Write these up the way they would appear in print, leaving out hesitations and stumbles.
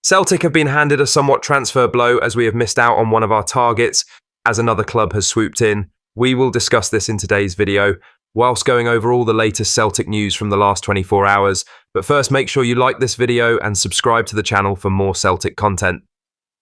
Celtic have been handed a somewhat transfer blow as we have missed out on one of our targets as another club has swooped in. We will discuss this in today's video, whilst going over all the latest Celtic news from the last 24 hours. But first, make sure you like this video and subscribe to the channel for more Celtic content.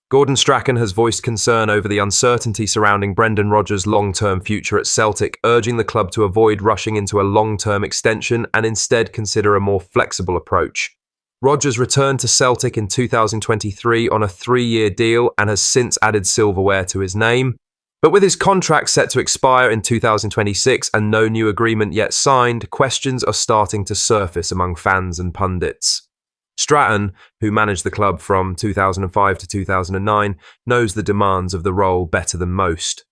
Gordon Strachan has voiced concern over the uncertainty surrounding Brendan Rodgers' long-term future at Celtic, urging the club to avoid rushing into a long-term extension and instead consider a more flexible approach. Rodgers returned to Celtic in 2023 on a 3-year deal and has since added silverware to his name. But with his contract set to expire in 2026 and no new agreement yet signed, questions are starting to surface among fans and pundits. Strachan, who managed the club from 2005 to 2009, knows the demands of the role better than most.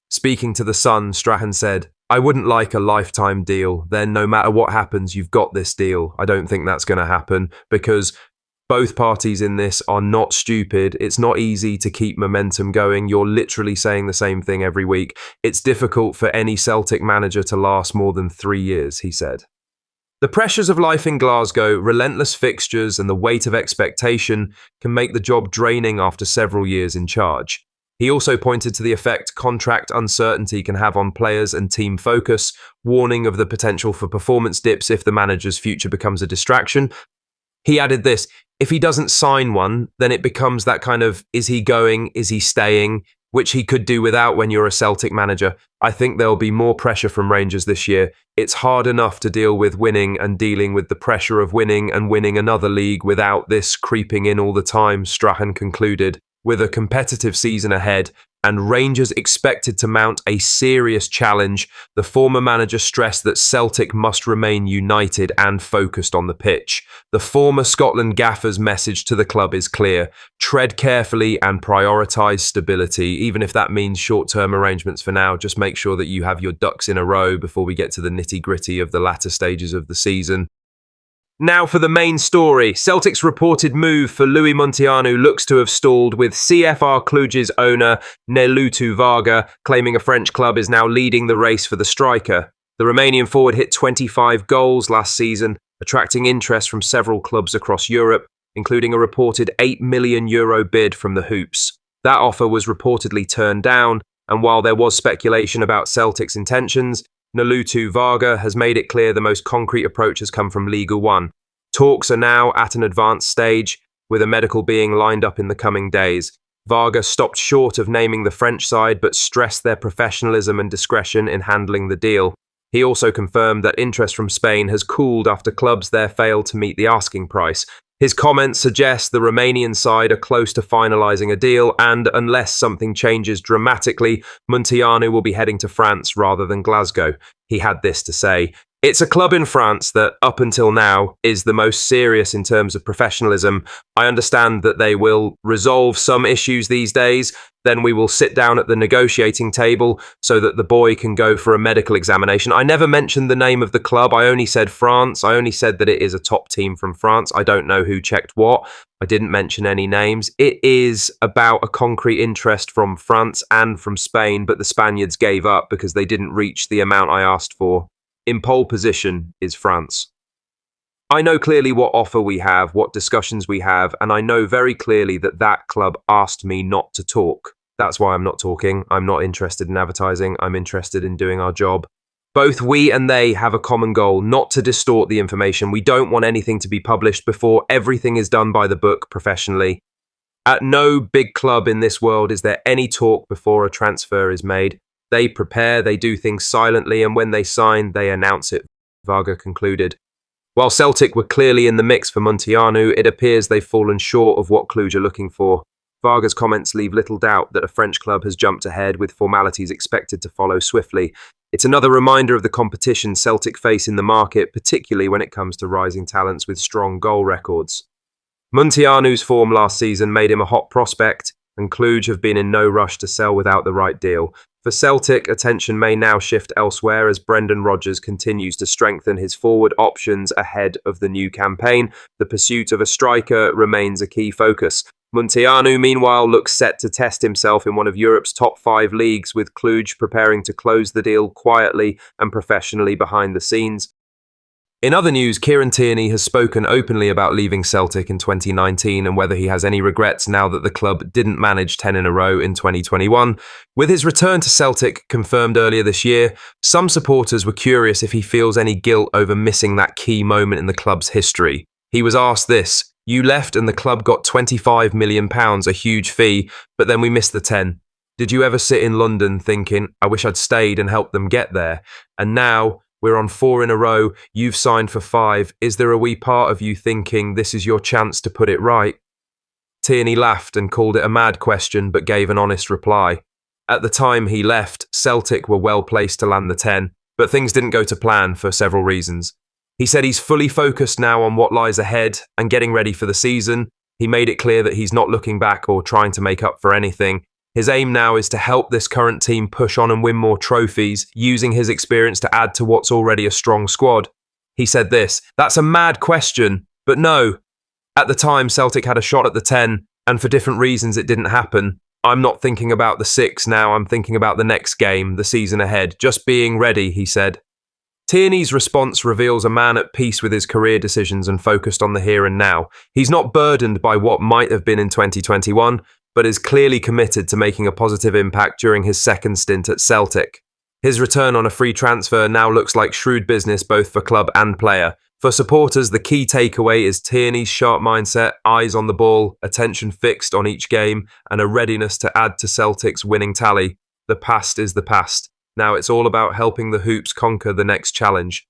Speaking to The Sun, Strachan said, "I wouldn't like a lifetime deal, then no matter what happens, you've got this deal. I don't think that's going to happen because both parties in this are not stupid. It's not easy to keep momentum going. You're literally saying the same thing every week. It's difficult for any Celtic manager to last more than 3 years," he said. The pressures of life in Glasgow, relentless fixtures and the weight of expectation can make the job draining after several years in charge. He also pointed to the effect contract uncertainty can have on players and team focus, warning of the potential for performance dips if the manager's future becomes a distraction. He added this, if he doesn't sign one, then it becomes that kind of, is he going, is he staying, which he could do without when you're a Celtic manager. I think there'll be more pressure from Rangers this year. It's hard enough to deal with winning and dealing with the pressure of winning and winning another league without this creeping in all the time, Strachan concluded. With a competitive season ahead and Rangers expected to mount a serious challenge, the former manager stressed that Celtic must remain united and focused on the pitch. The former Scotland gaffer's message to the club is clear. Tread carefully and prioritise stability, even if that means short-term arrangements for now. Just make sure that you have your ducks in a row before we get to the nitty-gritty of the latter stages of the season. Now for the main story. Celtic's reported move for Louis Montanu looks to have stalled, with CFR Cluj's owner Nelutu Varga claiming a French club is now leading the race for the striker. The Romanian forward hit 25 goals last season, attracting interest from several clubs across Europe, including a reported €8 million bid from the Hoops. That offer was reportedly turned down, and while there was speculation about Celtic's intentions, Nelutu Varga has made it clear the most concrete approach has come from Liga 1. Talks are now at an advanced stage, with a medical being lined up in the coming days. Varga stopped short of naming the French side, but stressed their professionalism and discretion in handling the deal. He also confirmed that interest from Spain has cooled after clubs there failed to meet the asking price. His comments suggest the Romanian side are close to finalising a deal, and unless something changes dramatically, Montanu will be heading to France rather than Glasgow. He had this to say, "It's a club in France that, up until now, is the most serious in terms of professionalism. I understand that they will resolve some issues these days. Then we will sit down at the negotiating table so that the boy can go for a medical examination." I never mentioned the name of the club. I only said France. I only said that it is a top team from France. I don't know who checked what. I didn't mention any names. It is about a concrete interest from France and from Spain, but the Spaniards gave up because they didn't reach the amount I asked for. In pole position is France. I know clearly what offer we have, what discussions we have, and I know very clearly that that club asked me not to talk. That's why I'm not talking. I'm not interested in advertising. I'm interested in doing our job. Both we and they have a common goal, not to distort the information. We don't want anything to be published before everything is done by the book professionally. At no big club in this world is there any talk before a transfer is made. They prepare, they do things silently, and when they sign, they announce it, Varga concluded. While Celtic were clearly in the mix for Montanu, it appears they've fallen short of what Cluj are looking for. Varga's comments leave little doubt that a French club has jumped ahead, with formalities expected to follow swiftly. It's another reminder of the competition Celtic face in the market, particularly when it comes to rising talents with strong goal records. Montanu's form last season made him a hot prospect, and Cluj have been in no rush to sell without the right deal. For Celtic, attention may now shift elsewhere as Brendan Rodgers continues to strengthen his forward options ahead of the new campaign. The pursuit of a striker remains a key focus. Montanu, meanwhile, looks set to test himself in one of Europe's top 5 leagues, with Cluj preparing to close the deal quietly and professionally behind the scenes. In other news, Kieran Tierney has spoken openly about leaving Celtic in 2019 and whether he has any regrets now that the club didn't manage 10 in a row in 2021. With his return to Celtic confirmed earlier this year, some supporters were curious if he feels any guilt over missing that key moment in the club's history. He was asked this: "You left and the club got £25 million, a huge fee, but then we missed the 10. Did you ever sit in London thinking, I wish I'd stayed and helped them get there? And now we're on 4 in a row, you've signed for 5. Is there a wee part of you thinking this is your chance to put it right?" Tierney laughed and called it a mad question, but gave an honest reply. At the time he left, Celtic were well placed to land the 10, but things didn't go to plan for several reasons. He said he's fully focused now on what lies ahead and getting ready for the season. He made it clear that he's not looking back or trying to make up for anything. His aim now is to help this current team push on and win more trophies, using his experience to add to what's already a strong squad. He said this: "That's a mad question, but no. At the time, Celtic had a shot at the 10, and for different reasons it didn't happen. I'm not thinking about the 6 now, I'm thinking about the next game, the season ahead, just being ready," he said. Tierney's response reveals a man at peace with his career decisions and focused on the here and now. He's not burdened by what might have been in 2021, but is clearly committed to making a positive impact during his second stint at Celtic. His return on a free transfer now looks like shrewd business both for club and player. For supporters, the key takeaway is Tierney's sharp mindset, eyes on the ball, attention fixed on each game, and a readiness to add to Celtic's winning tally. The past is the past. Now it's all about helping the Hoops conquer the next challenge.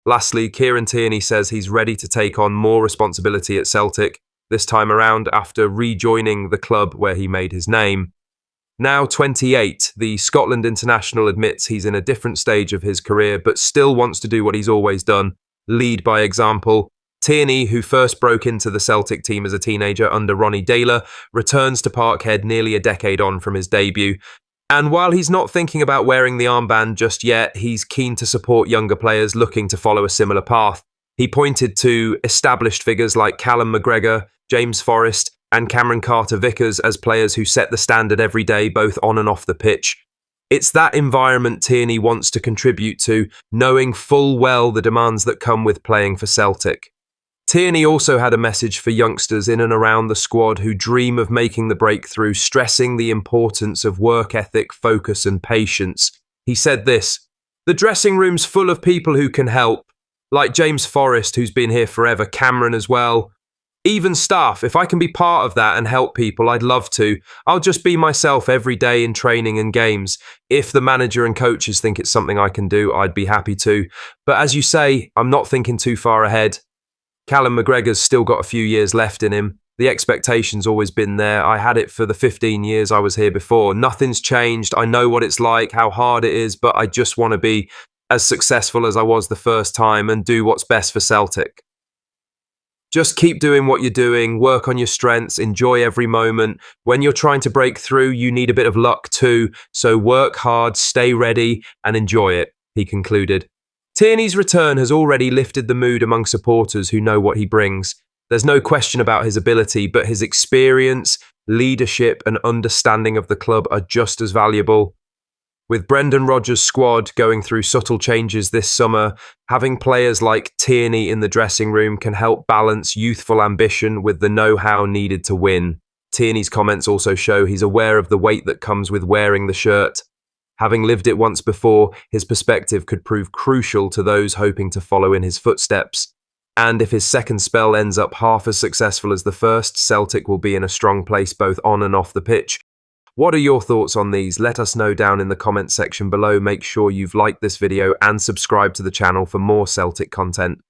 Lastly, Kieran Tierney says he's ready to take on more responsibility at Celtic, this time around after rejoining the club where he made his name. Now 28, the Scotland international admits he's in a different stage of his career but still wants to do what he's always done: lead by example. Tierney, who first broke into the Celtic team as a teenager under Ronnie Deila, returns to Parkhead nearly a decade on from his debut. And while he's not thinking about wearing the armband just yet, he's keen to support younger players looking to follow a similar path. He pointed to established figures like Callum McGregor, James Forrest, and Cameron Carter-Vickers as players who set the standard every day, both on and off the pitch. It's that environment Tierney wants to contribute to, knowing full well the demands that come with playing for Celtic. Tierney also had a message for youngsters in and around the squad who dream of making the breakthrough, stressing the importance of work ethic, focus, and patience. He said this: "The dressing room's full of people who can help, like James Forrest, who's been here forever, Cameron as well. Even staff, if I can be part of that and help people, I'd love to. I'll just be myself every day in training and games. If the manager and coaches think it's something I can do, I'd be happy to. But as you say, I'm not thinking too far ahead. Callum McGregor's still got a few years left in him. The expectation's always been there. I had it for the 15 years I was here before. Nothing's changed. I know what it's like, how hard it is, but I just want to be as successful as I was the first time and do what's best for Celtic. Just keep doing what you're doing, work on your strengths, enjoy every moment. When you're trying to break through, you need a bit of luck too, so work hard, stay ready, and enjoy it," he concluded. Tierney's return has already lifted the mood among supporters who know what he brings. There's no question about his ability, but his experience, leadership, and understanding of the club are just as valuable. With Brendan Rodgers' squad going through subtle changes this summer, having players like Tierney in the dressing room can help balance youthful ambition with the know-how needed to win. Tierney's comments also show he's aware of the weight that comes with wearing the shirt. Having lived it once before, his perspective could prove crucial to those hoping to follow in his footsteps. And if his second spell ends up half as successful as the first, Celtic will be in a strong place both on and off the pitch. What are your thoughts on these? Let us know down in the comments section below. Make sure you've liked this video and subscribed to the channel for more Celtic content.